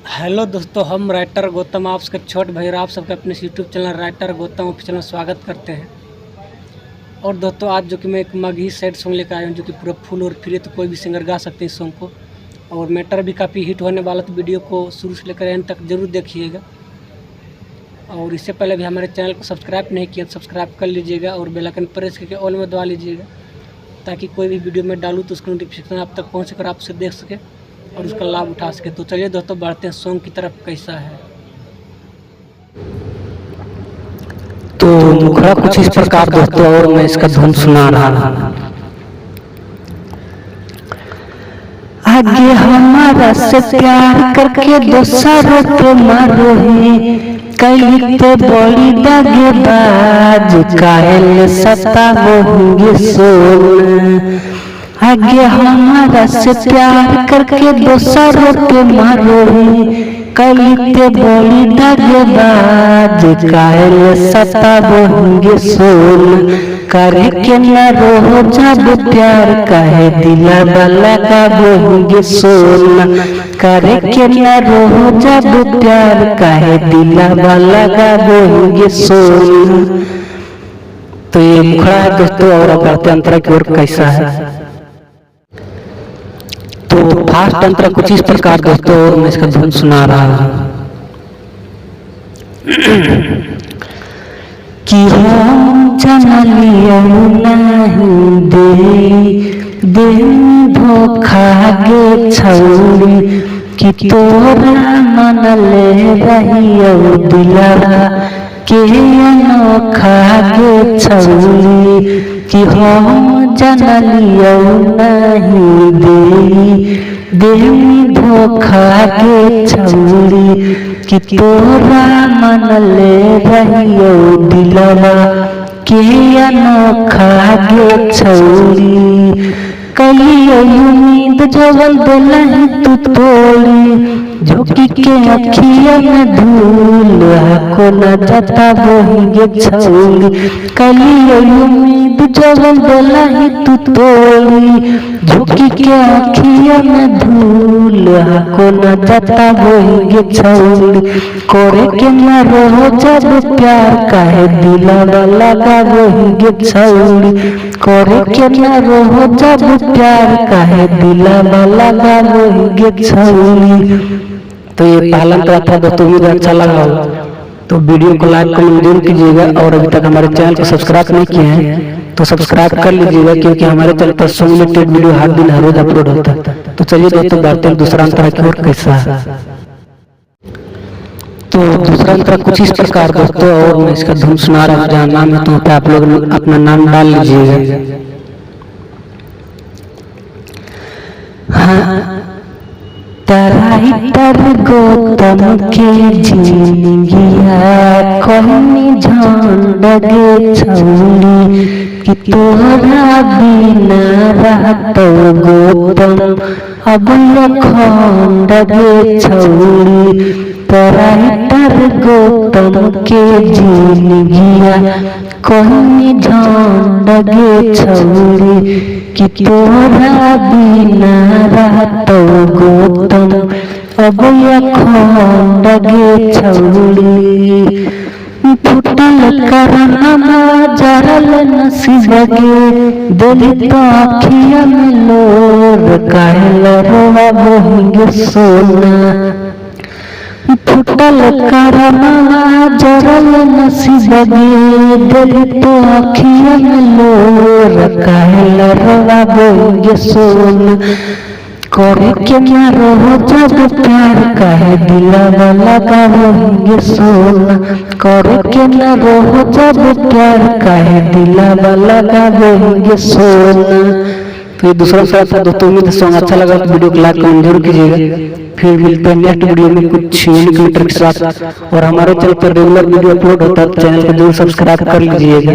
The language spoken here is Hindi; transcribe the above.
हेलो दोस्तों, हम राइटर गौतम आप सबके छोटे भाई और आप सबके अपने YouTube channel writer Gautam official में स्वागत करते हैं। और दोस्तों, आज जो कि मैं एक मगही सैड सॉन्ग लेकर आया हूँ जो कि पूरा फुल और फ्री, तो कोई भी सिंगर गा सकते हैं इस सॉन्ग को। और मैटर भी काफ़ी हिट होने वाला, तो वीडियो को शुरू से लेकर एंड तक जरूर देखिएगा। और इससे पहले भी हमारे चैनल को सब्सक्राइब नहीं किया तो सब्सक्राइब कर लीजिएगा और बेल आइकन प्रेस करके ऑल में दबा लीजिएगा, ताकि कोई भी वीडियो में डालूँ तो उसका नोटिफिकेशन आप तक पहुँच कर आप उसे देख सके और उसका लाभ उठा सके। तो चलिए दोस्तों, बढ़ते हैं सॉन्ग की तरफ। कैसा है तो मुखड़ा कुछ इस प्रकार दोस्तों, और मैं इसका धुन सुना रहा हूँ। आगे हमारा से प्यार करके दोसरों पे मारो ही, कहते बड़ी दागेबाज कायल सता होंगे सोना। आगे हमारा से प्यार करके दोसरों पे मारो ही, कहते बड़ी दागेबाज कायल सता होंगे सोना। करे के न रोहो जब प्यार काहे दिला वाला का बोहेंगे सोना। करे के न रोहो जब प्यार काहे दिला वाला का बोहेंगे सोना। तो ये मुखड़ा है दोस्तों, और अब बढ़ते अंतरा की ओर। कैसा है तो फास्ट अंतरा कुछ इस प्रकार दोस्तों, और मैं इसका धुन सुना रहा हूँ कि हम जनलियो नहीं दे धोखा गे छौरी, कि तोरा मन ले रहियो दिलवा के अनोखा गे छौरी। कि हम जनलियो नहीं दे धोखा गे छौरी, कि तोरा मन ले रहियो दिलवा के अनोखा गे छौरी। कलियो उम्मीद जवन दिलहि तू तोड़ी, झोंकी के अखिया में धूल को न जता बोहेंगे छौरी। कलियो उम्मीद जवन दिलहि तू तोड़ी, झोंकी के अखिया में धूल को न जता बोहेंगे छौरी। करे के न रहो जब प्यार काहे दिला वाला का बोहेंगे छौरी। करे के न रहो जब प्यार काहे दिला वाला का बोहेंगे छौरी। तो ये पहला अंतरा था दोस्तों, मुझे अच्छा लगा हो तो वीडियो को लाइक कमेंट जरूर कीजिएगा। और अभी तक हमारे चैनल को सब्सक्राइब नहीं किए हैं तो सब्सक्राइब कर लीजिएगा, क्योंकि हमारे चैनल पर सॉन्ग रिलेटेड वीडियो हर दिन हर रोज अपलोड होता है। तो चलिए दोस्तों, बढ़ते हैं दूसरा अंतरा की ओर। कैसा है तो दूसरा अंतरा कुछ इस प्रकार दोस्तों, और मैं इसका धुन सुना रहा हूँ। जहाँ नाम है तो वहाँ पे आप लोग अपना नाम डाल लीजिएगा। हाँ, राइटर गौतम के जिंदगिया कहनी झंड गे छौरी, कि तोरा बिना रहतो गौतम अब लखंड गे छौरी। राइटर गौतम के जिंदगिया कहनी झंड गे छौरी, कि तोरा बिना रहतो गौतम अब अखंड गे छौरी। फुटल करनमा जरल नसीब गे, दिल तो अखिया में लोर काहे रोवा बोहेंगे सोना। फुटल करनमा जरल नसीब गे, दिल तो अखिया में लोर काहे रोवा बोहेंगे सोना। करे के न रहो जब प्यार काहे दिला वाला का बोहेंगे सोना। करे के न रहो जब प्यार काहे दिला वाला का बोहेंगे सोना। तो ये दूसरा साथ था दोस्तों। उम्मीद सॉन्ग अच्छा लगा तो वीडियो को लाइक कमेंट जरूर कीजिएगा। फिर मिलते हैं नेक्स्ट वीडियो में कुछ यूनिक मैटर के साथ। और हमारे चैनल पर रेगुलर वीडियो अपलोड होता है, चैनल को जरूर सब्सक्राइब कर लीजिएगा।